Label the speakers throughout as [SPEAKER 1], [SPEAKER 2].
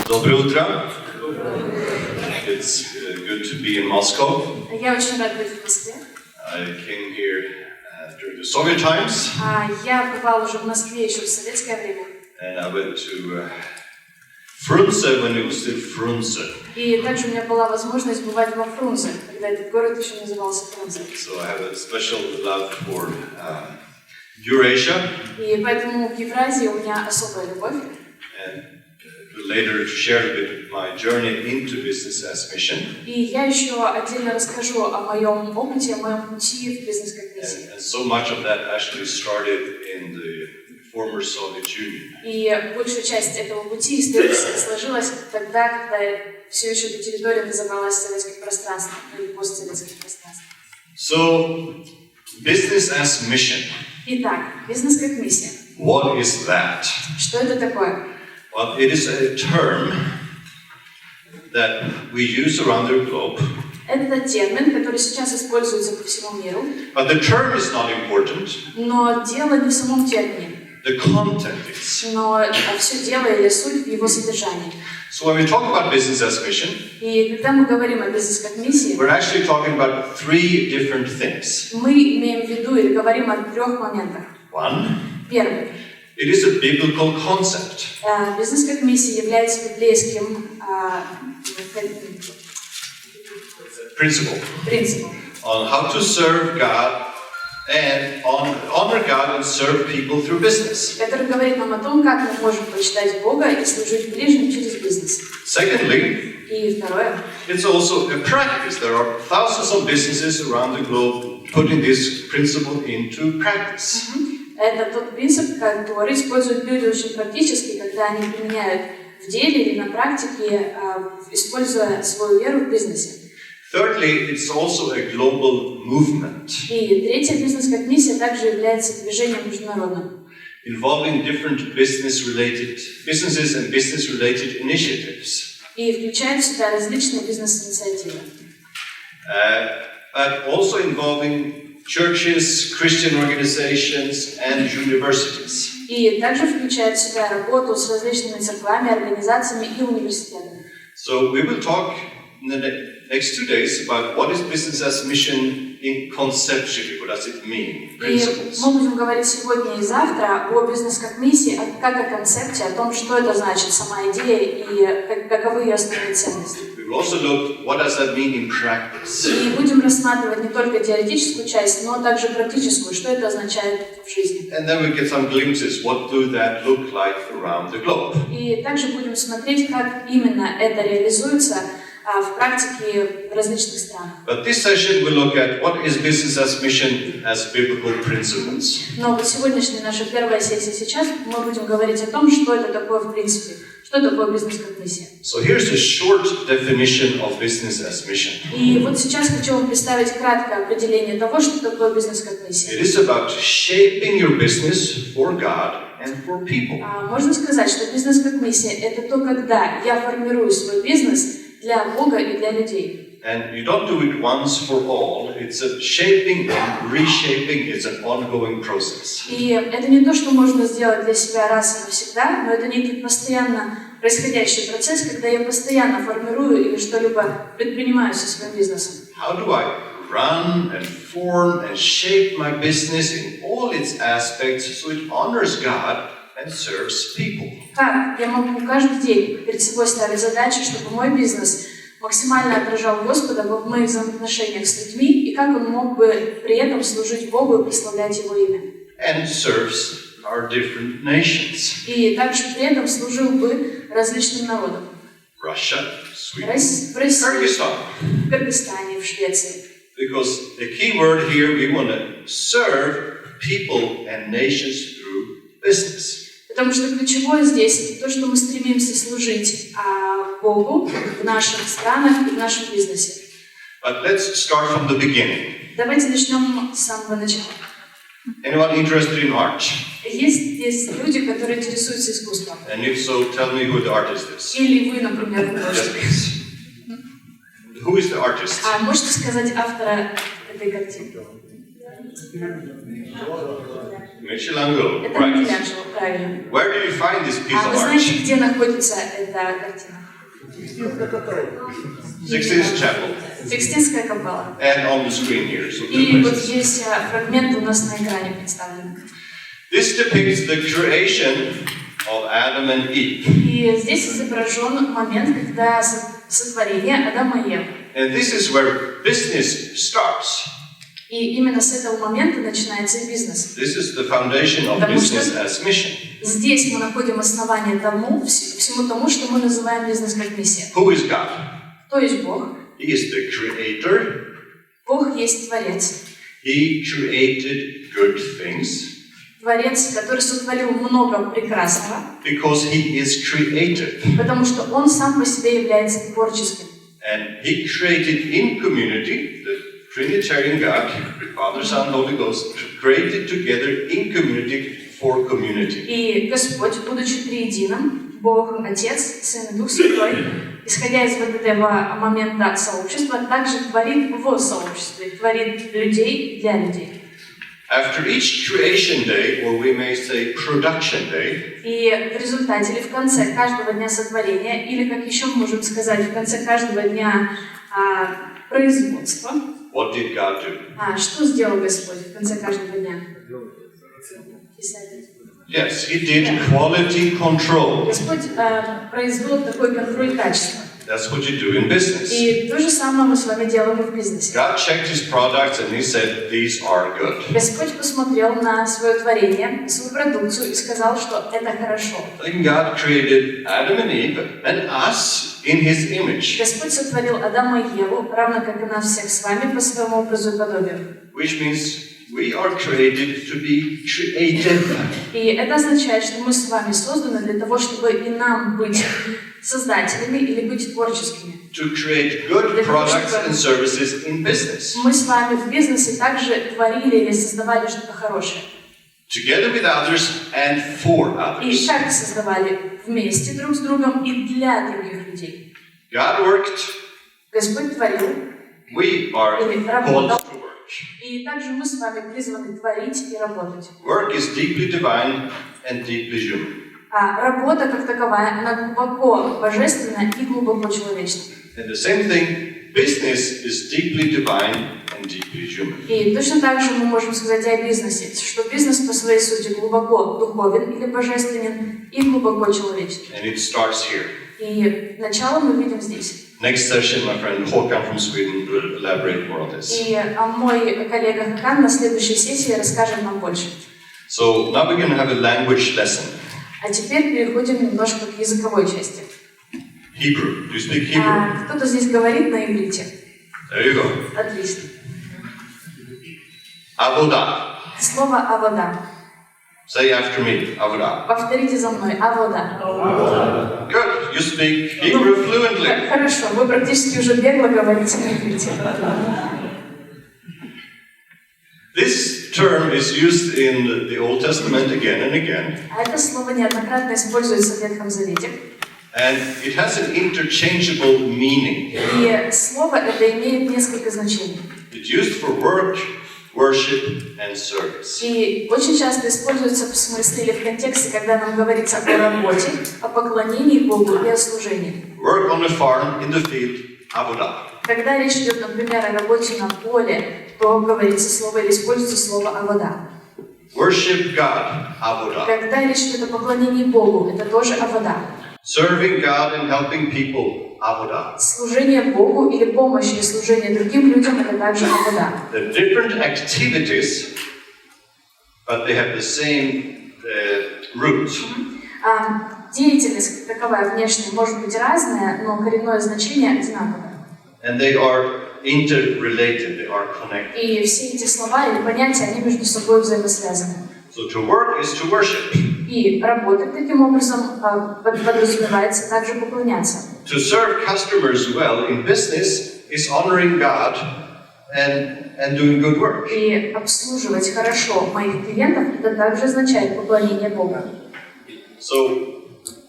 [SPEAKER 1] Доброе утро. It's good to be in Moscow.
[SPEAKER 2] Я очень рад быть в Москве.
[SPEAKER 1] I came here during the Soviet times.
[SPEAKER 2] Я бывал уже в Москве еще в советское время.
[SPEAKER 1] And I went to Frunze when it was still Frunze.
[SPEAKER 2] И также у меня была возможность бывать во Фрунзе, когда этот город еще назывался Фрунзе.
[SPEAKER 1] So I have a special love for Eurasia.
[SPEAKER 2] И поэтому к Евразии у меня особая любовь.
[SPEAKER 1] And later share a bit of my journey into business as mission.
[SPEAKER 2] И я еще отдельно расскажу о моем опыте, о моем пути в бизнес как миссии.
[SPEAKER 1] And so much of that actually started in the former Soviet Union.
[SPEAKER 2] И большая часть этого пути исторически сложилась тогда, когда все еще эта территория называлась советским пространством или постсоветским пространством.
[SPEAKER 1] So, business as mission.
[SPEAKER 2] Итак, бизнес как миссия.
[SPEAKER 1] What is that?
[SPEAKER 2] Что это такое?
[SPEAKER 1] Well, it is a term that we use around the globe.
[SPEAKER 2] Это термин, который сейчас используется по всему миру.
[SPEAKER 1] But the term is not important.
[SPEAKER 2] Но дело не в самом термине.
[SPEAKER 1] The content is.
[SPEAKER 2] Но все дело или суть в его содержании.
[SPEAKER 1] So when we talk about business as mission,
[SPEAKER 2] И когда мы говорим о бизнесе как миссии,
[SPEAKER 1] we're actually talking about three different things.
[SPEAKER 2] мы имеем в виду или говорим о трех моментах.
[SPEAKER 1] One,
[SPEAKER 2] Первый.
[SPEAKER 1] it is a biblical concept.
[SPEAKER 2] Бизнес как миссия является библейским принципом.
[SPEAKER 1] On how to serve God and honor God and serve people through business.
[SPEAKER 2] Который говорит нам о том, как мы можем почитать Бога и служить ближним через бизнес.
[SPEAKER 1] Secondly,
[SPEAKER 2] И второе.
[SPEAKER 1] it's also a practice. There are thousands of businesses around the globe putting this principle into practice.
[SPEAKER 2] Это тот принцип, который используют люди очень практически, когда они применяют в деле или на практике, используя свою веру в бизнесе.
[SPEAKER 1] Thirdly, it's also a global movement.
[SPEAKER 2] И третье, бизнес как миссия также является движением международным.
[SPEAKER 1] Involving different businesses and business-related initiatives.
[SPEAKER 2] И включает в себя различные бизнес-инициативы.
[SPEAKER 1] But also involving churches, Christian organizations, and universities.
[SPEAKER 2] И также включает в себя работу с различными церквами, организациями и университетами.
[SPEAKER 1] So we will talk in the next 2 days about what is business as mission in conceptually. What does it mean? Principles.
[SPEAKER 2] И мы будем говорить сегодня и завтра о бизнес как миссии, как о концепте, о том, что это значит, сама идея и каковы ее основные ценности.
[SPEAKER 1] We will also look what does that mean in practice.
[SPEAKER 2] И будем рассматривать не только теоретическую часть, но также практическую, что это означает в жизни.
[SPEAKER 1] And then we get some glimpses. What do that look like around the globe?
[SPEAKER 2] И также будем смотреть, как именно это реализуется в практике в различных странах.
[SPEAKER 1] But this session we look at what is business as mission as biblical principles.
[SPEAKER 2] Но вот сегодняшняя наша первая сессия сейчас мы будем говорить о том, что это такое в принципе, что такое бизнес как миссия.
[SPEAKER 1] So here's a short definition of business as mission.
[SPEAKER 2] И вот сейчас хочу вам представить краткое определение того, что такое бизнес как миссия.
[SPEAKER 1] It is about shaping your business for God and for people.
[SPEAKER 2] Можно сказать, что бизнес как миссия – это то, когда я формирую свой бизнес для Бога и для людей.
[SPEAKER 1] And you don't do it once for all. It's a shaping and reshaping. It's an ongoing process.
[SPEAKER 2] И это не то, что можно сделать для себя раз и навсегда, но это некий постоянно происходящий процесс, когда я постоянно формирую или что-либо предпринимаю со своим бизнесом.
[SPEAKER 1] How do I run and form and shape my business in all its aspects so it honors God and serves people?
[SPEAKER 2] Как я могу каждый день перед собой ставить задачи, чтобы мой бизнес максимально отражал Господа в моих взаимоотношениях с людьми, и как он мог бы при этом служить Богу и прославлять Его имя.
[SPEAKER 1] And serves our different nations.
[SPEAKER 2] И также при этом служил бы различным народам.
[SPEAKER 1] Russia, Sweden,
[SPEAKER 2] В России,
[SPEAKER 1] Kyrgyzstan.
[SPEAKER 2] в Кыргызстане, в Швеции.
[SPEAKER 1] Because the key word here, we want to serve people and nations through business.
[SPEAKER 2] Потому что ключевое здесь – это то, что мы стремимся служить Богу в наших странах и в нашем бизнесе.
[SPEAKER 1] But let's start from the beginning.
[SPEAKER 2] Давайте начнем с самого начала.
[SPEAKER 1] Anyone interested in art?
[SPEAKER 2] Есть здесь люди, которые интересуются искусством.
[SPEAKER 1] And if so, tell me who the artist is.
[SPEAKER 2] Или вы, например,
[SPEAKER 1] Yes,
[SPEAKER 2] художник.
[SPEAKER 1] please. Who is the artist?
[SPEAKER 2] Можете сказать автора этой картины?
[SPEAKER 1] Michelangelo,
[SPEAKER 2] Это
[SPEAKER 1] right.
[SPEAKER 2] Микеланджело, правильно.
[SPEAKER 1] Where do you find this piece
[SPEAKER 2] А
[SPEAKER 1] of
[SPEAKER 2] вы
[SPEAKER 1] art?
[SPEAKER 2] знаете, где находится эта картина?
[SPEAKER 1] Sixteenth Chapel.
[SPEAKER 2] Сикстинская капелла.
[SPEAKER 1] And on the screen here. So
[SPEAKER 2] И
[SPEAKER 1] two
[SPEAKER 2] вот
[SPEAKER 1] places.
[SPEAKER 2] здесь фрагменты у нас на экране представлены.
[SPEAKER 1] This depicts the creation of Adam and Eve.
[SPEAKER 2] И здесь изображен момент, когда сотворение Адама и Евы.
[SPEAKER 1] And this is where business starts.
[SPEAKER 2] И именно с этого момента начинается и бизнес.
[SPEAKER 1] This is the foundation of
[SPEAKER 2] Потому что
[SPEAKER 1] business as mission.
[SPEAKER 2] здесь мы находим основание всему тому, что мы называем бизнес как миссия.
[SPEAKER 1] Who is God?
[SPEAKER 2] Кто есть Бог?
[SPEAKER 1] He is the creator.
[SPEAKER 2] Бог есть Творец.
[SPEAKER 1] He created good things
[SPEAKER 2] Творец, который сотворил много прекрасного,
[SPEAKER 1] because he is creative.
[SPEAKER 2] потому что Он сам по себе является творческим.
[SPEAKER 1] And he created in community, the Trinitarian God, Father, Son, Holy Ghost, created together in community for community.
[SPEAKER 2] И Господь, будучи триединым, Бог, Отец, Сын и Дух Святой, исходя из вот этого момента сообщества, также творит в сообществе, творит людей для людей.
[SPEAKER 1] After each creation day, or we may say production day,
[SPEAKER 2] И в результате, или в конце каждого дня сотворения, или, как еще мы можем сказать, в конце каждого дня производства,
[SPEAKER 1] what did God do?
[SPEAKER 2] Что сделал Господь в конце каждого дня?
[SPEAKER 1] Yes, he did quality control.
[SPEAKER 2] Господь произвел такой контроль качества.
[SPEAKER 1] That's what you do in business.
[SPEAKER 2] И то же самое мы с вами делаем и в бизнесе.
[SPEAKER 1] God checked his products and he said, these are good.
[SPEAKER 2] Господь посмотрел на свое творение, свою продукцию и сказал, что это хорошо.
[SPEAKER 1] Then God created Adam and Eve and us in his image,
[SPEAKER 2] Господь сотворил Адама и Еву, равно как и нас всех с вами, по своему образу и подобию.
[SPEAKER 1] which means we are created to be creative.
[SPEAKER 2] И это означает, что мы с вами созданы для того, чтобы и нам быть создателями или быть творческими.
[SPEAKER 1] To create good products and services in business.
[SPEAKER 2] Мы с вами в бизнесе также творили или создавали что-то хорошее.
[SPEAKER 1] Together with others and for
[SPEAKER 2] И
[SPEAKER 1] others.
[SPEAKER 2] так создавали вместе друг с другом и для других людей.
[SPEAKER 1] God worked,
[SPEAKER 2] Господь творил,
[SPEAKER 1] we are
[SPEAKER 2] или
[SPEAKER 1] called
[SPEAKER 2] работал.
[SPEAKER 1] to work.
[SPEAKER 2] И также мы с вами призваны творить и работать.
[SPEAKER 1] Work is deeply divine and deeply human.
[SPEAKER 2] А работа как таковая, она глубоко божественная и глубоко человечная.
[SPEAKER 1] And the same thing, business is deeply divine and deeply human.
[SPEAKER 2] И точно так же мы можем сказать о бизнесе, что бизнес по своей сути глубоко духовен или божественен и глубоко человечный.
[SPEAKER 1] And it starts here.
[SPEAKER 2] И начало мы видим здесь.
[SPEAKER 1] Next session, my friend Håkan from Sweden will elaborate more on this.
[SPEAKER 2] И мой коллега Хакан на следующей сессии расскажет нам больше.
[SPEAKER 1] So now we're going to have a language lesson.
[SPEAKER 2] А теперь переходим немножко к языковой части.
[SPEAKER 1] Hebrew. Do you speak Hebrew?
[SPEAKER 2] Кто-то здесь говорит на иврите?
[SPEAKER 1] There you go.
[SPEAKER 2] Отлично.
[SPEAKER 1] Avodah.
[SPEAKER 2] Слово «авода».
[SPEAKER 1] Say after me. Avodah.
[SPEAKER 2] Повторите за мной. «Авода».
[SPEAKER 1] Good. You speak Hebrew fluently.
[SPEAKER 2] Хорошо, вы практически уже бегло говорите на иврите.
[SPEAKER 1] This term is used in the Old Testament again and again.
[SPEAKER 2] А это слово неоднократно используется в Ветхом Завете.
[SPEAKER 1] And it has an interchangeable meaning.
[SPEAKER 2] И слово это имеет несколько значений.
[SPEAKER 1] It's used for work, worship, and service.
[SPEAKER 2] И очень часто используется в смысле или в контексте, когда нам говорится о работе, о поклонении Богу и о служении.
[SPEAKER 1] Work on a farm, in the field, avodah.
[SPEAKER 2] Когда речь идет, например, о работе на поле, то говорится слово или используется слово «авода».
[SPEAKER 1] Worship God, avodah.
[SPEAKER 2] Когда речь идет о поклонении Богу, это тоже «авода».
[SPEAKER 1] Serving God and helping people, avodah.
[SPEAKER 2] Служение Богу или помощь или служение другим людям, это также «авода».
[SPEAKER 1] They're different activities, but they have the same root.
[SPEAKER 2] Деятельность как таковая внешняя может быть разная, но коренное значение одинаковое.
[SPEAKER 1] And they are interrelated, they are connected.
[SPEAKER 2] И все эти слова или понятия, они между собой взаимосвязаны.
[SPEAKER 1] So to work is to worship.
[SPEAKER 2] И работать таким образом подразумевается также поклоняться.
[SPEAKER 1] To serve customers well in business is honoring God and doing good work.
[SPEAKER 2] И обслуживать хорошо моих клиентов, это также означает поклонение Богу.
[SPEAKER 1] So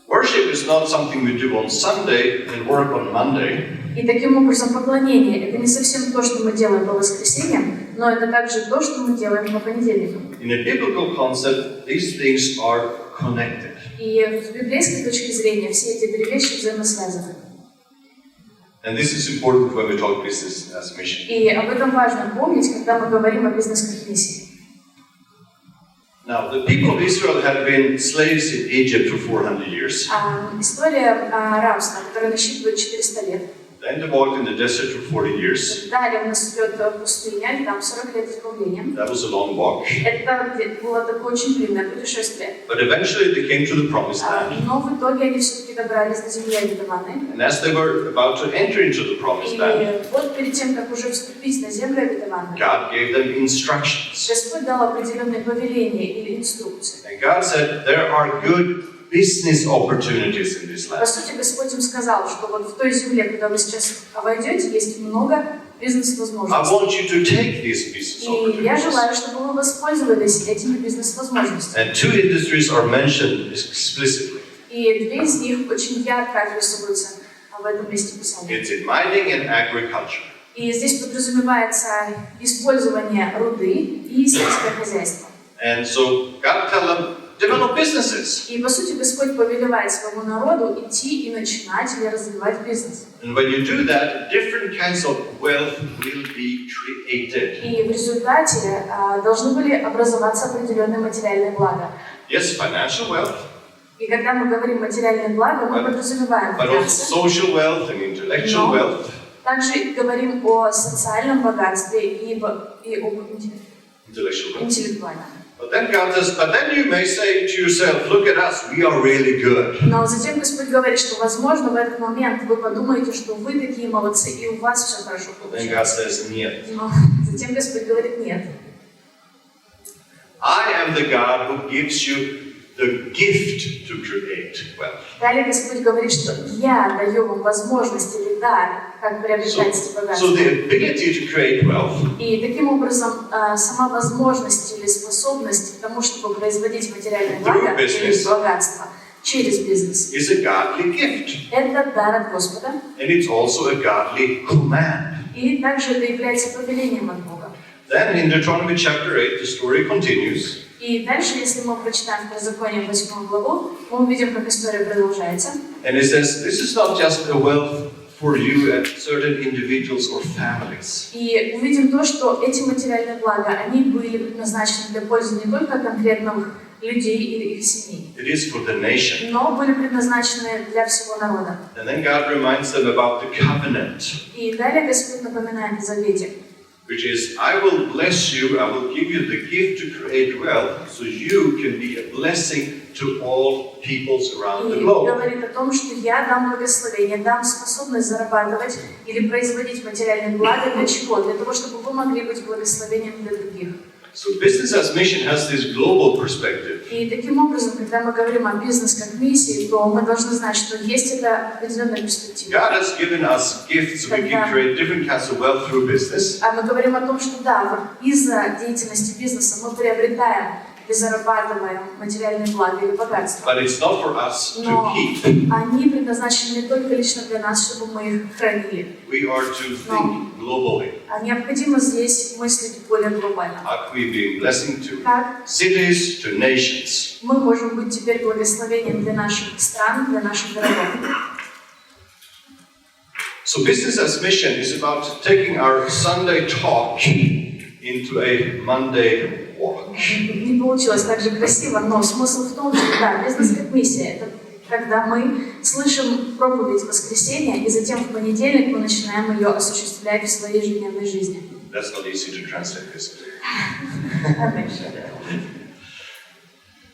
[SPEAKER 1] worship is not something we do on Sunday and work on Monday.
[SPEAKER 2] И таким образом поклонение — это не совсем то, что мы делаем по воскресеньям, но это также то, что мы делаем по понедельникам.
[SPEAKER 1] In a biblical concept, these things are connected.
[SPEAKER 2] И с библейской точки зрения все эти две вещи взаимосвязаны.
[SPEAKER 1] And this is important when we talk business as mission.
[SPEAKER 2] И об этом важно помнить, когда мы говорим о бизнесе как миссии.
[SPEAKER 1] Now, the people of Israel had been slaves in Egypt for 400 years.
[SPEAKER 2] История рабства, которая насчитывает 400 лет.
[SPEAKER 1] Then they walked in the desert for 40 years.
[SPEAKER 2] Далее у нас идет пустыня, и там 40 лет избавления.
[SPEAKER 1] That was a long walk.
[SPEAKER 2] Это было такое очень длинное путешествие.
[SPEAKER 1] But eventually they came to the promised land.
[SPEAKER 2] Но в итоге они все-таки добрались до земли обетованной.
[SPEAKER 1] And as they were about to enter into the promised land,
[SPEAKER 2] И вот перед тем, как уже вступить на землю обетованную,
[SPEAKER 1] God gave them instructions.
[SPEAKER 2] Господь дал определенные повеления или инструкции.
[SPEAKER 1] And God said, there are good business opportunities in this
[SPEAKER 2] По
[SPEAKER 1] land.
[SPEAKER 2] сути, Господь им сказал, что вот в той земле, куда вы сейчас войдете, есть много
[SPEAKER 1] I
[SPEAKER 2] бизнес-возможностей.
[SPEAKER 1] want you to take these business
[SPEAKER 2] И я
[SPEAKER 1] opportunities.
[SPEAKER 2] желаю, чтобы вы воспользовались этими бизнес-возможностями.
[SPEAKER 1] And two industries are mentioned explicitly.
[SPEAKER 2] И две из них очень ярко описываются в этом месте Писания.
[SPEAKER 1] It's in mining and agriculture.
[SPEAKER 2] И здесь подразумевается использование руды и сельское хозяйство.
[SPEAKER 1] And so God tell them, develop businesses.
[SPEAKER 2] И по сути Господь повелевает своему народу идти и начинать или развивать бизнес.
[SPEAKER 1] And when you do that, different kinds of wealth will be created.
[SPEAKER 2] И в результате должны были образоваться определенные материальные блага.
[SPEAKER 1] Yes, financial wealth,
[SPEAKER 2] И когда мы говорим материальные блага, мы подразумеваем
[SPEAKER 1] but also
[SPEAKER 2] финансы,
[SPEAKER 1] social wealth and intellectual
[SPEAKER 2] но
[SPEAKER 1] wealth.
[SPEAKER 2] также говорим о социальном богатстве и об
[SPEAKER 1] Intellectual wealth.
[SPEAKER 2] интеллектуальном.
[SPEAKER 1] But then God says, but then you may say to yourself, look at us, we are really good.
[SPEAKER 2] Но затем Господь говорит, что, возможно, в этот момент вы подумаете, что вы такие молодцы, и у вас все хорошо
[SPEAKER 1] Then God
[SPEAKER 2] получается.
[SPEAKER 1] says, нет.
[SPEAKER 2] Но затем Господь говорит, нет.
[SPEAKER 1] I am the God who gives you the gift to create wealth.
[SPEAKER 2] Далее Господь говорит, что я даю вам возможность или дар, как приобретать эти
[SPEAKER 1] So
[SPEAKER 2] богатства.
[SPEAKER 1] the ability to create wealth
[SPEAKER 2] И таким образом сама возможность или способность к тому, чтобы производить материальные блага или богатство через бизнес,
[SPEAKER 1] is a godly gift.
[SPEAKER 2] это дар от Господа.
[SPEAKER 1] And it's also a godly command.
[SPEAKER 2] И также это является повелением от Бога.
[SPEAKER 1] Then in Deuteronomy chapter 8, the story continues.
[SPEAKER 2] И дальше, если мы прочитаем Второзаконие 8 главу, мы увидим, как история продолжается.
[SPEAKER 1] And it says, this is not just a wealth for you and certain individuals or families.
[SPEAKER 2] И увидим то, что эти материальные блага, они были предназначены для пользы не только конкретных людей или их семей,
[SPEAKER 1] It is for the nation.
[SPEAKER 2] но были предназначены для всего народа.
[SPEAKER 1] And then God reminds them about the covenant,
[SPEAKER 2] И далее Господь напоминает о завете,
[SPEAKER 1] which is, I will bless you, I will give you the gift to create wealth, so you can be a blessing to all peoples around the
[SPEAKER 2] и
[SPEAKER 1] globe.
[SPEAKER 2] говорит о том, что я дам благословение, дам способность зарабатывать или производить материальные блага для чего? Для того, чтобы вы могли быть благословением для других.
[SPEAKER 1] So business as mission has this global perspective.
[SPEAKER 2] И таким образом, когда мы говорим о бизнесе как миссии, то мы должны знать, что есть эта определенная перспектива.
[SPEAKER 1] God has given us gifts so we can create different kinds of wealth through business.
[SPEAKER 2] А мы говорим о том, что да, вот из-за деятельности бизнеса мы приобретаем и зарабатываем материальные блага или богатства.
[SPEAKER 1] But it's not for us to
[SPEAKER 2] Но
[SPEAKER 1] keep.
[SPEAKER 2] они предназначены не только лично для нас, чтобы мы их хранили.
[SPEAKER 1] We are to think globally.
[SPEAKER 2] А необходимо здесь мыслить более глобально.
[SPEAKER 1] How can we be a blessing to
[SPEAKER 2] Как
[SPEAKER 1] cities, to nations?
[SPEAKER 2] мы можем быть теперь благословением для наших стран, для наших городов.
[SPEAKER 1] So business as mission is about taking our Sunday talk into a Monday walk.
[SPEAKER 2] Не получилось так же красиво, но смысл в том, что да, бизнес как миссия. Это когда мы слышим проповедь воскресенья, и затем в понедельник мы начинаем ее осуществлять в своей ежедневной жизни.
[SPEAKER 1] That's not easy to translate, is it?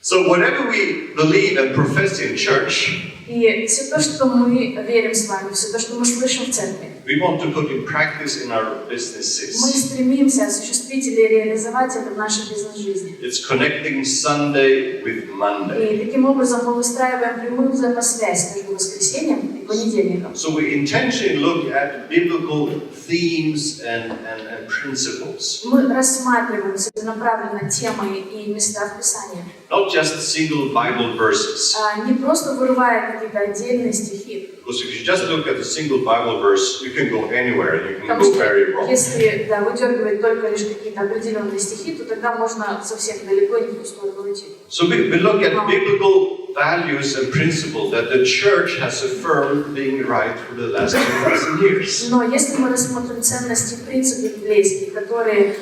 [SPEAKER 1] So whatever we believe and profess in church,
[SPEAKER 2] И все то, что мы верим с вами, все то, что мы слышим в церкви,
[SPEAKER 1] we want to put in practice in our
[SPEAKER 2] мы
[SPEAKER 1] businesses.
[SPEAKER 2] стремимся осуществить или реализовать это в нашей бизнес-жизни.
[SPEAKER 1] It's connecting Sunday with Monday.
[SPEAKER 2] И таким образом мы выстраиваем прямую взаимосвязь между воскресеньем и понедельникам.
[SPEAKER 1] So we intentionally look at biblical themes and principles.
[SPEAKER 2] Мы рассматриваем целенаправленно темы и места в Писании.
[SPEAKER 1] Not just single Bible verses.
[SPEAKER 2] Не просто вырывая какие-то отдельные стихи.
[SPEAKER 1] Because if you just look at a single Bible verse, you can go anywhere and you can
[SPEAKER 2] Потому
[SPEAKER 1] go
[SPEAKER 2] что
[SPEAKER 1] very wrong.
[SPEAKER 2] если выдергивать только лишь какие-то определенные стихи, то тогда можно совсем далеко и не в ту сторону уйти.
[SPEAKER 1] So we look at biblical values and principles that the church has affirmed being right for the last 2,000 years.
[SPEAKER 2] Но если мы рассмотрим ценности и принципы библейские, которые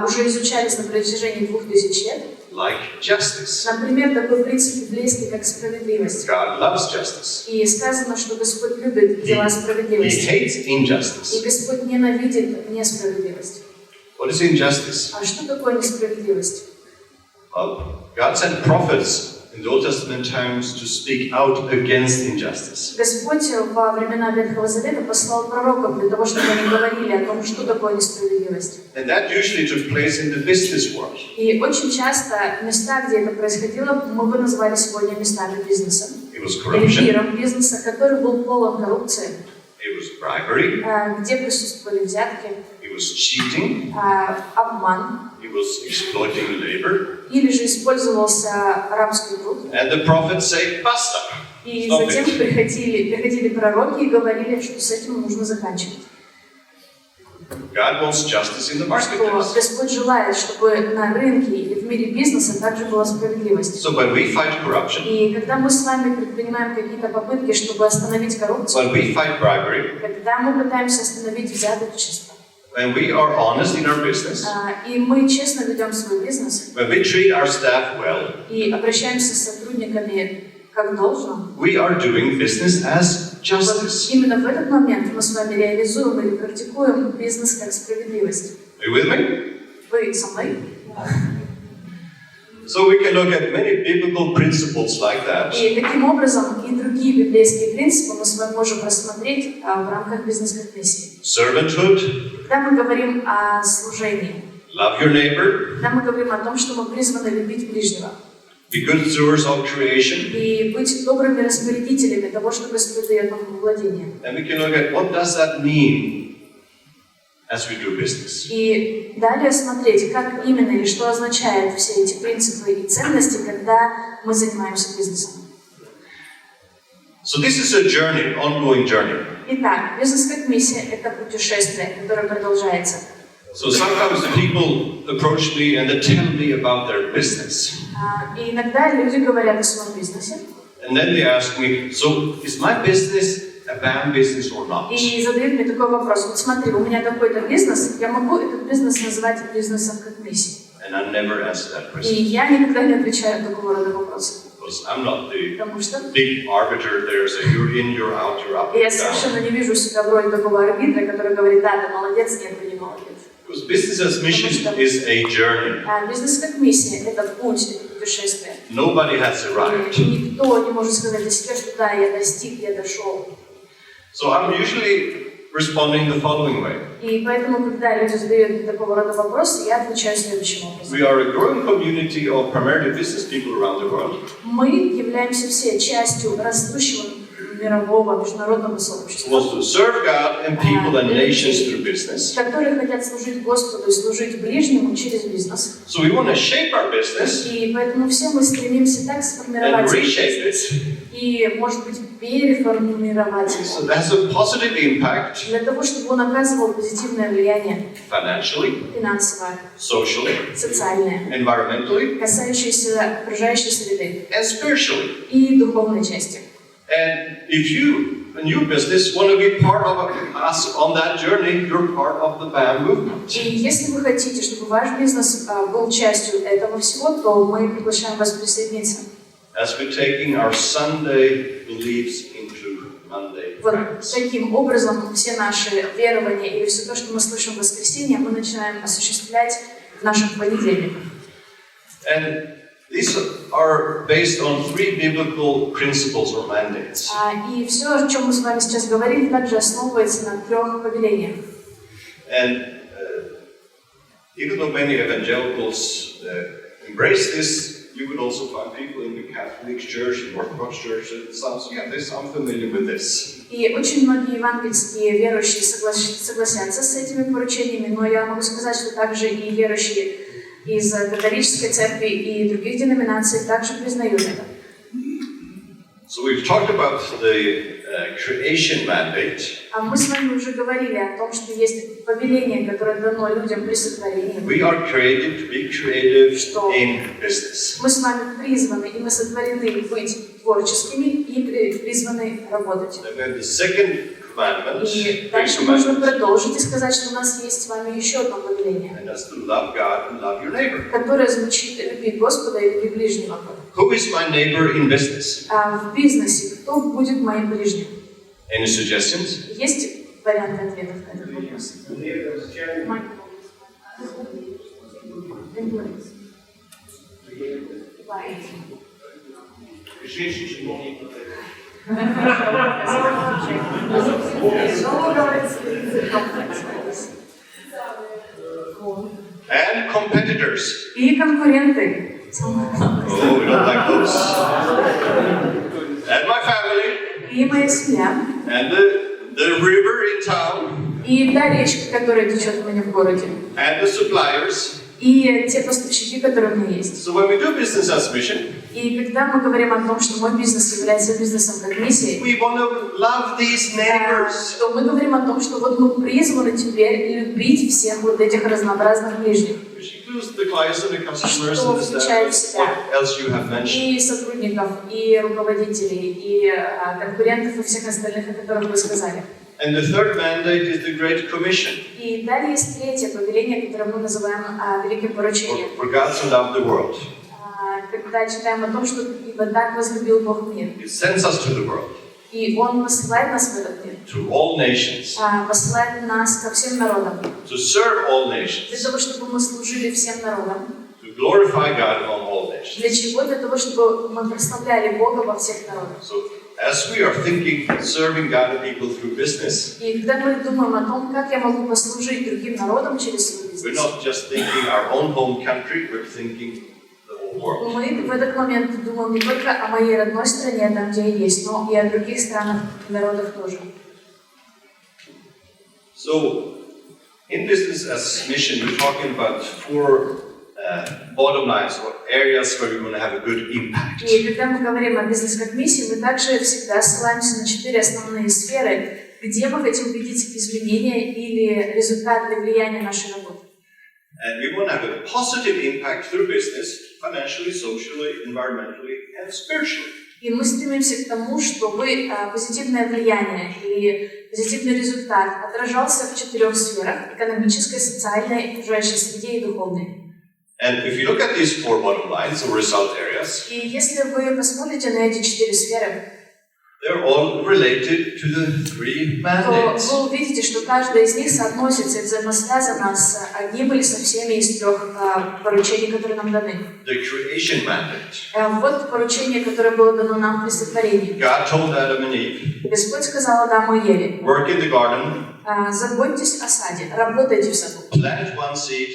[SPEAKER 2] уже изучались на протяжении 2000 лет,
[SPEAKER 1] Like justice.
[SPEAKER 2] например, такой принцип библейский, как справедливость.
[SPEAKER 1] God loves justice.
[SPEAKER 2] И сказано, что Господь любит дела
[SPEAKER 1] He
[SPEAKER 2] справедливости.
[SPEAKER 1] hates
[SPEAKER 2] И
[SPEAKER 1] injustice.
[SPEAKER 2] Господь ненавидит несправедливость.
[SPEAKER 1] What is injustice?
[SPEAKER 2] А что такое несправедливость?
[SPEAKER 1] Well, God sent prophets in the Old Testament times to speak out against injustice.
[SPEAKER 2] Господь во времена Ветхого Завета послал пророков для того, чтобы они говорили о том, что такое несправедливость.
[SPEAKER 1] And that usually took place in the business world.
[SPEAKER 2] И очень часто места, где это происходило, мы бы назвали сегодня местами бизнеса.
[SPEAKER 1] It was
[SPEAKER 2] Или
[SPEAKER 1] corruption.
[SPEAKER 2] миром бизнеса, который был полон коррупции,
[SPEAKER 1] It was bribery.
[SPEAKER 2] где присутствовали взятки,
[SPEAKER 1] It was cheating.
[SPEAKER 2] обман,
[SPEAKER 1] It was exploiting labor.
[SPEAKER 2] или же использовался рабский труд.
[SPEAKER 1] And the prophets say, basta.
[SPEAKER 2] И
[SPEAKER 1] Stop
[SPEAKER 2] затем
[SPEAKER 1] it.
[SPEAKER 2] приходили пророки и говорили, что с этим нужно заканчивать.
[SPEAKER 1] God wants justice in the
[SPEAKER 2] Что
[SPEAKER 1] marketplace.
[SPEAKER 2] Господь желает, чтобы на рынке и в мире бизнеса также была справедливость.
[SPEAKER 1] So when we fight corruption,
[SPEAKER 2] И когда мы с вами предпринимаем какие-то попытки, чтобы остановить коррупцию,
[SPEAKER 1] when we fight bribery,
[SPEAKER 2] когда мы пытаемся остановить взяточество,
[SPEAKER 1] when we are honest in our business,
[SPEAKER 2] и мы честно ведем свой бизнес,
[SPEAKER 1] when we treat our staff well,
[SPEAKER 2] и обращаемся с сотрудниками как должно,
[SPEAKER 1] we are doing business as
[SPEAKER 2] вот
[SPEAKER 1] justice.
[SPEAKER 2] именно в этот момент мы с вами реализуем или практикуем бизнес как справедливость.
[SPEAKER 1] Are you with me?
[SPEAKER 2] Вы со мной?
[SPEAKER 1] So we can look at many biblical principles like that.
[SPEAKER 2] И таким образом и другие библейские принципы мы с вами можем рассмотреть в рамках бизнеса как миссии.
[SPEAKER 1] Servanthood,
[SPEAKER 2] Когда мы говорим о служении,
[SPEAKER 1] love your neighbor,
[SPEAKER 2] когда мы говорим о том, что мы призваны любить ближнего,
[SPEAKER 1] be good stewards of creation,
[SPEAKER 2] и быть добрыми распорядителями того, что Господь дает нам во владение.
[SPEAKER 1] and we can look at what does that mean as we do business.
[SPEAKER 2] И далее смотреть, как именно или что означают все эти принципы и ценности, когда мы занимаемся бизнесом.
[SPEAKER 1] So this is a journey, ongoing journey.
[SPEAKER 2] Итак, бизнес как миссия – это путешествие, которое продолжается.
[SPEAKER 1] So sometimes people approach me and they tell me about their business.
[SPEAKER 2] И иногда люди говорят о своем бизнесе.
[SPEAKER 1] And then they ask me, so is my business a BAM business or not?
[SPEAKER 2] И задают мне такой вопрос. Вот смотри, у меня такой-то бизнес, я могу этот бизнес называть бизнесом как миссией?
[SPEAKER 1] And I never answer that
[SPEAKER 2] И
[SPEAKER 1] question.
[SPEAKER 2] я никогда не отвечаю на такого рода вопросы.
[SPEAKER 1] Because I'm not the
[SPEAKER 2] Потому что
[SPEAKER 1] big arbiter there, say you're in, you're out, you're up,
[SPEAKER 2] я
[SPEAKER 1] you're down.
[SPEAKER 2] совершенно не вижу себя в роли такого арбитра, который говорит, да, ты молодец, нет, ты не молодец.
[SPEAKER 1] Because business as mission is a journey.
[SPEAKER 2] А бизнес как миссия – это путь, это путешествие.
[SPEAKER 1] Nobody has arrived.
[SPEAKER 2] И никто не может сказать о себе, что да, я достиг, я дошел.
[SPEAKER 1] So I'm usually responding the following way.
[SPEAKER 2] И поэтому, когда люди задают мне такого рода вопросы, я отвечаю следующим образом.
[SPEAKER 1] We are a growing community of primarily business people around the world.
[SPEAKER 2] Мы являемся все частью растущего мирового, международного сообщества,
[SPEAKER 1] Who wants to serve God and people and nations through business.
[SPEAKER 2] которые хотят служить Господу и служить ближнему через бизнес.
[SPEAKER 1] So we want to shape our business
[SPEAKER 2] И поэтому все мы стремимся так
[SPEAKER 1] and
[SPEAKER 2] сформировать
[SPEAKER 1] reshape it
[SPEAKER 2] и, может быть, переформировать
[SPEAKER 1] so
[SPEAKER 2] его,
[SPEAKER 1] that has a positive impact
[SPEAKER 2] для того, чтобы он оказывал позитивное влияние
[SPEAKER 1] financially,
[SPEAKER 2] финансовое,
[SPEAKER 1] socially,
[SPEAKER 2] социальное,
[SPEAKER 1] environmentally,
[SPEAKER 2] касающееся окружающей среды
[SPEAKER 1] and spiritually.
[SPEAKER 2] и духовной части.
[SPEAKER 1] And if you, in your business, want to be part of us on that journey, you're part of the BAM movement.
[SPEAKER 2] И если вы хотите, чтобы ваш бизнес был частью этого всего, то мы приглашаем вас присоединиться.
[SPEAKER 1] As we're taking our Sunday beliefs into Monday
[SPEAKER 2] Вот
[SPEAKER 1] practice.
[SPEAKER 2] таким образом все наши верования или все то, что мы слышим в воскресенье, мы начинаем осуществлять в наших понедельниках.
[SPEAKER 1] And these are based on 3 biblical principles or mandates.
[SPEAKER 2] И все, о чем мы с вами сейчас говорили, также основывается на 3 повелениях.
[SPEAKER 1] And even though many evangelicals embrace this, you would also find people in the Catholic Church, the Orthodox Church, that sounds, yeah, this, I'm familiar with this.
[SPEAKER 2] И очень многие евангельские верующие согласятся с этими поручениями, но я могу сказать, что также и верующие из католической церкви и других деноминаций также признают это.
[SPEAKER 1] So we've talked about the creation mandate.
[SPEAKER 2] А мы с вами уже говорили о том, что есть повеление, которое дано людям при сотворении.
[SPEAKER 1] We are created to be creative in business.
[SPEAKER 2] Мы с вами призваны, и мы сотворены быть творческими и призваны работать.
[SPEAKER 1] And then the second commandment,
[SPEAKER 2] И дальше можно продолжить и сказать, что у нас есть с вами еще одно повеление,
[SPEAKER 1] and that's to love God and love your neighbor.
[SPEAKER 2] которое звучит «люби Господа и люби ближнего».
[SPEAKER 1] Who is my neighbor in business?
[SPEAKER 2] А в бизнесе кто будет моим ближним?
[SPEAKER 1] Any suggestions?
[SPEAKER 2] Есть варианты ответов на этот вопрос?
[SPEAKER 1] And competitors.
[SPEAKER 2] И конкуренты.
[SPEAKER 1] Oh, we don't like those. And my family.
[SPEAKER 2] И моя семья.
[SPEAKER 1] And the river in town.
[SPEAKER 2] И та речка, которая течет у меня в городе.
[SPEAKER 1] And the suppliers.
[SPEAKER 2] И те поставщики, которые у меня есть.
[SPEAKER 1] So when we do business as mission,
[SPEAKER 2] И когда мы говорим о том, что мой бизнес является бизнесом как миссией,
[SPEAKER 1] we want to love these neighbors.
[SPEAKER 2] то мы говорим о том, что вот мы призваны теперь любить всех вот этих разнообразных ближних.
[SPEAKER 1] Which includes the clients and the customers
[SPEAKER 2] Что
[SPEAKER 1] and the
[SPEAKER 2] включает в
[SPEAKER 1] staff.
[SPEAKER 2] себя
[SPEAKER 1] What else you have mentioned?
[SPEAKER 2] и сотрудников, и руководителей, и конкурентов, и всех остальных, о которых вы сказали.
[SPEAKER 1] And the third mandate is the Great Commission.
[SPEAKER 2] И далее есть третье повеление, которое мы называем Великим поручением.
[SPEAKER 1] For God so loved the world.
[SPEAKER 2] Когда читаем о том, что ибо так возлюбил Бог мир.
[SPEAKER 1] He sends us to the world.
[SPEAKER 2] И Он посылает нас в этот мир.
[SPEAKER 1] To all nations.
[SPEAKER 2] Посылает нас ко всем народам.
[SPEAKER 1] To serve all nations.
[SPEAKER 2] Для того, чтобы мы служили всем народам.
[SPEAKER 1] To glorify God among all nations.
[SPEAKER 2] Для чего? Для того, чтобы мы прославляли Бога во всех народах.
[SPEAKER 1] So, as we are thinking, serving God and people through business,
[SPEAKER 2] И когда мы думаем о том, как я могу послужить другим народам через свой
[SPEAKER 1] we're
[SPEAKER 2] бизнес,
[SPEAKER 1] not just thinking our own home country, we're thinking the whole world.
[SPEAKER 2] мы в этот момент думаем не только о моей родной стране, там, где я есть, но и о других странах и народах тоже.
[SPEAKER 1] So, in business as mission, we're talking about four bottom lines or areas where we want to have a good impact.
[SPEAKER 2] И когда мы говорим о бизнесе как миссии, мы также всегда ссылаемся на 4 основные сферы, где мы хотим видеть изменения или результат для влияния нашей работы.
[SPEAKER 1] And we want to have a positive impact through business, financially, socially, environmentally, and spiritually.
[SPEAKER 2] И мы стремимся к тому, чтобы позитивное влияние и позитивный результат отражался в 4 сферах: экономической, социальной, окружающей среде и духовной.
[SPEAKER 1] And if you look at these four bottom lines or result areas,
[SPEAKER 2] И если вы посмотрите на эти 4 сферы,
[SPEAKER 1] they're all related to the three
[SPEAKER 2] то
[SPEAKER 1] mandates.
[SPEAKER 2] вы увидите, что каждая из них соотносится и взаимосвязана с одним или со всеми из 3 поручений, которые нам даны.
[SPEAKER 1] The creation mandate.
[SPEAKER 2] Вот поручение, которое было дано нам при сотворении.
[SPEAKER 1] God told Adam and Eve,
[SPEAKER 2] Господь сказал Адаму и Еве:
[SPEAKER 1] work in the garden,
[SPEAKER 2] заботьтесь о саде, работайте в саду,
[SPEAKER 1] plant one seed,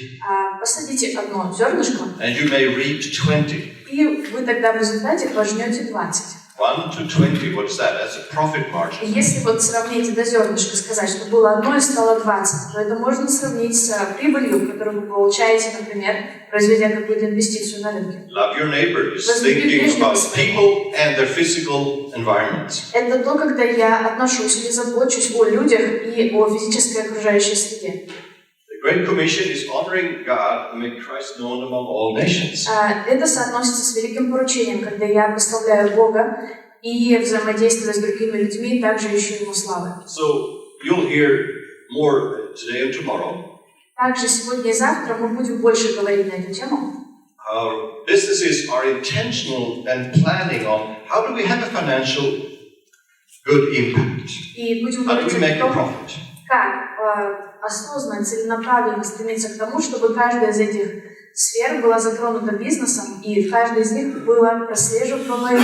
[SPEAKER 2] посадите одно зернышко,
[SPEAKER 1] and you may reap 20.
[SPEAKER 2] и вы тогда в результате пожнете 20.
[SPEAKER 1] 1 to 20, what is that? That's a profit
[SPEAKER 2] И
[SPEAKER 1] margin.
[SPEAKER 2] если вот сравнить это зернышко, сказать, что было одно и стало 20, то это можно сравнить с прибылью, которую вы получаете, например, произведя какую-то инвестицию на рынке.
[SPEAKER 1] Love your neighbor is thinking about people and their physical environment.
[SPEAKER 2] Это то, когда я отношусь или забочусь о людях и о физической окружающей среде.
[SPEAKER 1] The Great Commission is honoring God and make Christ known among all nations.
[SPEAKER 2] Это соотносится с великим поручением, когда я прославляю Бога и взаимодействую с другими людьми, также ищу Ему славы.
[SPEAKER 1] So you'll hear more today and tomorrow.
[SPEAKER 2] Также сегодня и завтра мы будем больше говорить на эту тему.
[SPEAKER 1] Our businesses are intentional and planning on how do we have a financial good impact?
[SPEAKER 2] И будем
[SPEAKER 1] How do
[SPEAKER 2] говорить
[SPEAKER 1] we
[SPEAKER 2] о
[SPEAKER 1] make a
[SPEAKER 2] том,
[SPEAKER 1] profit?
[SPEAKER 2] как осознанно, целенаправленно стремиться к тому, чтобы каждая из этих сфер была затронута бизнесом, и в каждой из них было прослеживаемо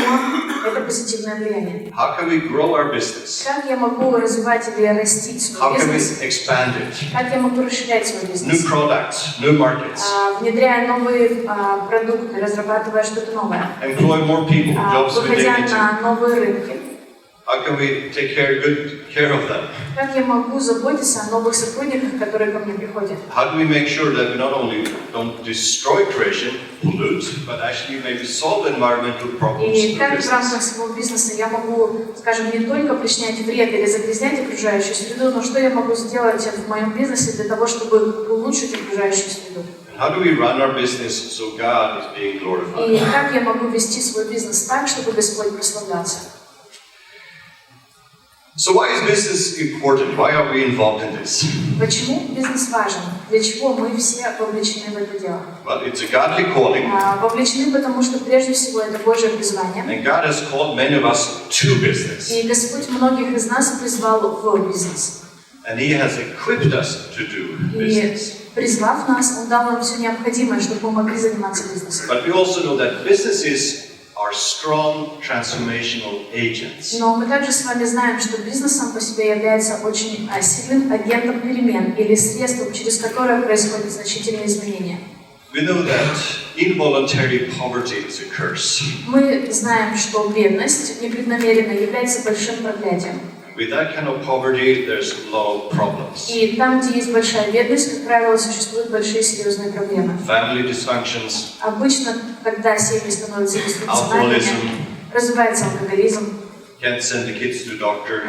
[SPEAKER 2] это позитивное влияние.
[SPEAKER 1] How can we grow our business?
[SPEAKER 2] Как я могу развивать или растить свой
[SPEAKER 1] How can we
[SPEAKER 2] бизнес?
[SPEAKER 1] expand it?
[SPEAKER 2] Как я могу расширять свой
[SPEAKER 1] New
[SPEAKER 2] бизнес?
[SPEAKER 1] products, new markets,
[SPEAKER 2] Внедряя новые продукты, разрабатывая что-то новое,
[SPEAKER 1] employ more people, jobs with
[SPEAKER 2] выходя
[SPEAKER 1] dignity.
[SPEAKER 2] на новые рынки.
[SPEAKER 1] How can we take good care of them?
[SPEAKER 2] Как я могу заботиться о новых сотрудниках, которые ко мне приходят?
[SPEAKER 1] How do we make sure that we not only don't destroy creation, pollute, but actually maybe solve environmental problems
[SPEAKER 2] И
[SPEAKER 1] through
[SPEAKER 2] как в
[SPEAKER 1] business?
[SPEAKER 2] рамках своего бизнеса я могу, скажем, не только причинять вред или загрязнять окружающую среду, но что я могу сделать в моем бизнесе для того, чтобы улучшить окружающую среду?
[SPEAKER 1] How do we run our business so God is being glorified?
[SPEAKER 2] И как я могу вести свой бизнес так, чтобы Господь прославлялся?
[SPEAKER 1] So why is business important? Why are we involved in this?
[SPEAKER 2] Почему бизнес важен? Для чего мы все вовлечены в это дело?
[SPEAKER 1] Well, it's a godly calling.
[SPEAKER 2] Вовлечены, потому что прежде всего это Божье призвание.
[SPEAKER 1] And God has called many of us to business.
[SPEAKER 2] И Господь многих из нас призвал в бизнес.
[SPEAKER 1] And He has equipped us to do business.
[SPEAKER 2] И призвав нас, Он дал нам все необходимое, чтобы мы могли заниматься бизнесом.
[SPEAKER 1] But we also know that businesses are strong transformational agents.
[SPEAKER 2] Но мы также с вами знаем, что бизнес сам по себе является очень сильным агентом перемен или средством, через которое происходят значительные изменения.
[SPEAKER 1] We know that involuntary poverty is a curse.
[SPEAKER 2] Мы знаем, что бедность непреднамеренно является большим проклятием.
[SPEAKER 1] With that kind of poverty, there's a lot of problems.
[SPEAKER 2] И там, где есть большая бедность, как правило, существуют большие серьезные проблемы.
[SPEAKER 1] Family dysfunctions,
[SPEAKER 2] Обычно, когда семьи становятся дисфункциональными, развивается алкоголизм.
[SPEAKER 1] can't send the kids to doctor,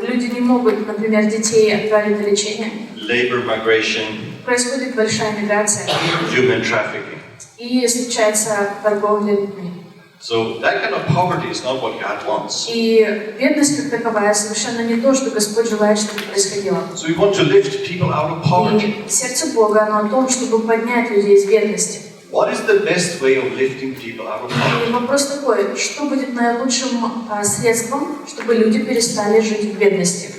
[SPEAKER 2] Люди не могут, например, детей отправить на лечение.
[SPEAKER 1] labor migration,
[SPEAKER 2] Происходит большая миграция.
[SPEAKER 1] human trafficking.
[SPEAKER 2] И случается торговля людьми.
[SPEAKER 1] So that kind of poverty is not what God wants.
[SPEAKER 2] И бедность как таковая совершенно не то, что Господь желает, чтобы происходило.
[SPEAKER 1] So we want to lift people out of poverty.
[SPEAKER 2] И сердце Бога, оно о том, чтобы поднять людей из бедности.
[SPEAKER 1] What is the best way of lifting people out of poverty?
[SPEAKER 2] И вопрос такой, что будет наилучшим средством, чтобы люди перестали жить в бедности,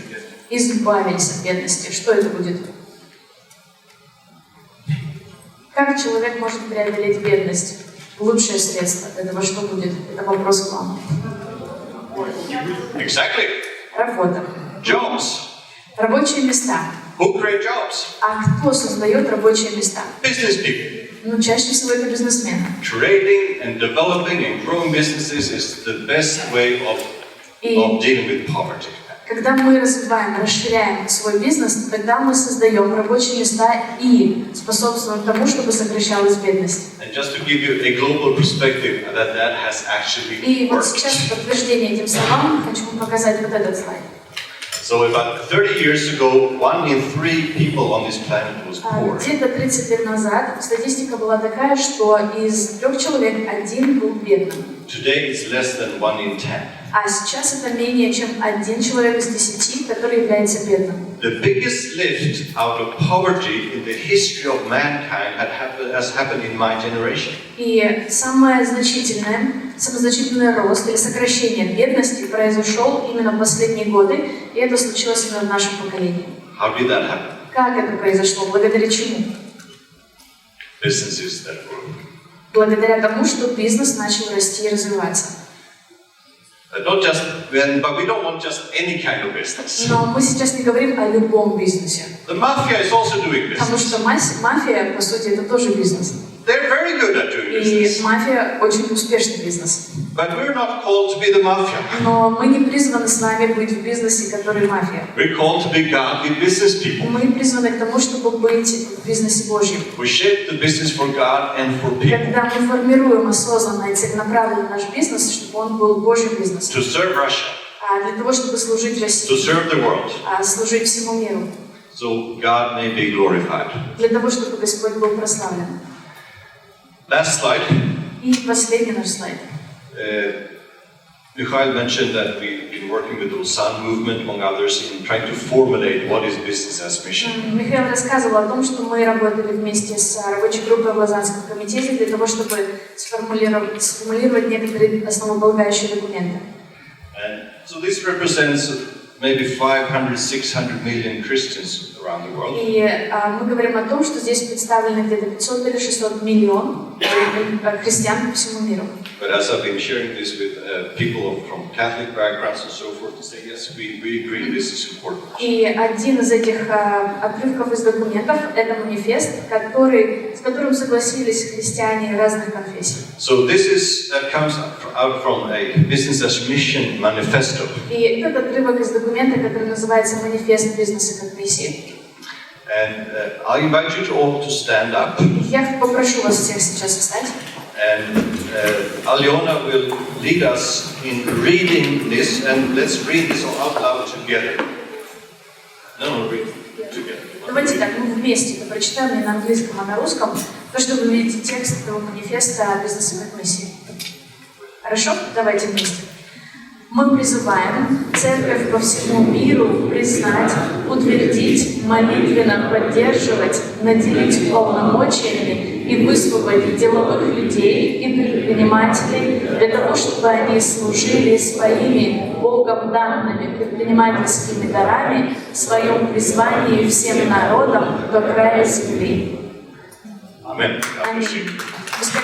[SPEAKER 2] избавились от бедности? Что это будет? Как человек может преодолеть бедность? Лучшее средство этого что будет? Это вопрос к вам.
[SPEAKER 1] Exactly.
[SPEAKER 2] Работа.
[SPEAKER 1] Jobs.
[SPEAKER 2] Рабочие места.
[SPEAKER 1] Who create jobs?
[SPEAKER 2] А кто создает рабочие места?
[SPEAKER 1] Business people.
[SPEAKER 2] Ну, чаще всего это бизнесмены.
[SPEAKER 1] Trading and developing and growing businesses is the best way of dealing with poverty.
[SPEAKER 2] Когда мы развиваем, расширяем свой бизнес, тогда мы создаем рабочие места и способствуем тому, чтобы сокращалась бедность.
[SPEAKER 1] And just to give you a global perspective that has actually
[SPEAKER 2] И вот
[SPEAKER 1] worked.
[SPEAKER 2] сейчас в подтверждение этим словам хочу вам показать вот этот слайд.
[SPEAKER 1] So about 30 years ago, 1 in 3 people on this planet was poor.
[SPEAKER 2] Где-то 30 лет назад статистика была такая, что из 3 человек 1 был бедным.
[SPEAKER 1] Today it's less than 1 in 10.
[SPEAKER 2] А сейчас это менее чем 1 человек из 10, который является бедным.
[SPEAKER 1] The biggest lift out of poverty in the history of mankind has happened in my generation.
[SPEAKER 2] И самый значительный рост или сокращение бедности произошел именно в последние годы, и это случилось именно в нашем поколении.
[SPEAKER 1] How did that happen?
[SPEAKER 2] Как это произошло? Благодаря чему?
[SPEAKER 1] Businesses that grew.
[SPEAKER 2] Благодаря тому, что бизнес начал расти и развиваться.
[SPEAKER 1] But we don't want just any kind of business.
[SPEAKER 2] Но мы сейчас не говорим о любом бизнесе.
[SPEAKER 1] The mafia is also doing
[SPEAKER 2] Потому
[SPEAKER 1] business.
[SPEAKER 2] что мафия, по сути, это тоже бизнес.
[SPEAKER 1] They're very good at doing
[SPEAKER 2] И
[SPEAKER 1] business.
[SPEAKER 2] мафия очень успешный бизнес.
[SPEAKER 1] But we're not called to be the mafia.
[SPEAKER 2] Но мы не призваны с вами быть в бизнесе, который мафия.
[SPEAKER 1] We're called to be godly business people.
[SPEAKER 2] Мы призваны к тому, чтобы быть в бизнесе Божьем.
[SPEAKER 1] We shape the business for God and for people.
[SPEAKER 2] Когда мы формируем осознанно и целенаправленно наш бизнес, чтобы он был Божьим бизнесом.
[SPEAKER 1] To serve Russia.
[SPEAKER 2] Для того, чтобы служить
[SPEAKER 1] To
[SPEAKER 2] России.
[SPEAKER 1] serve the world.
[SPEAKER 2] Служить всему миру.
[SPEAKER 1] So God may be glorified.
[SPEAKER 2] Для того, чтобы Господь был прославлен.
[SPEAKER 1] Last slide.
[SPEAKER 2] И последний наш слайд.
[SPEAKER 1] Mikhail mentioned that we've been working with the Ulsan movement, among others, in trying to formulate what is business as mission.
[SPEAKER 2] Михаил рассказывал о том, что мы работали вместе с рабочей группой в Лозаннском комитете для того, чтобы сформулировать некоторые основополагающие документы.
[SPEAKER 1] So this represents maybe 500-600 million Christians around the world.
[SPEAKER 2] И мы говорим о том, что здесь представлены где-то 500 или 600 миллион христиан по всему миру.
[SPEAKER 1] But as I've been sharing this with people from Catholic backgrounds and so forth, to say, yes, we agree, this is important.
[SPEAKER 2] И один из этих отрывков из документов – это манифест, с которым согласились христиане разных конфессий.
[SPEAKER 1] So this comes out from a Business as Mission manifesto.
[SPEAKER 2] И этот отрывок из документа, который называется «Манифест бизнеса как миссии».
[SPEAKER 1] And I invite you all to stand up.
[SPEAKER 2] Я попрошу вас всех сейчас встать.
[SPEAKER 1] And Aljona will lead us in reading this, and let's read this out loud together. No, read together.
[SPEAKER 2] Давайте так, мы вместе это прочитаем не на английском, а на русском, то, что вы видите текст этого манифеста бизнеса как миссии. Хорошо? Давайте вместе. Мы призываем Церковь по всему миру признать, утвердить, молитвенно поддерживать, наделить полномочиями и высвободить деловых людей и предпринимателей для того, чтобы они служили своими Богом данными предпринимательскими дарами в своем призвании всем народам до края земли.
[SPEAKER 1] Аминь.
[SPEAKER 2] Аминь. Господь,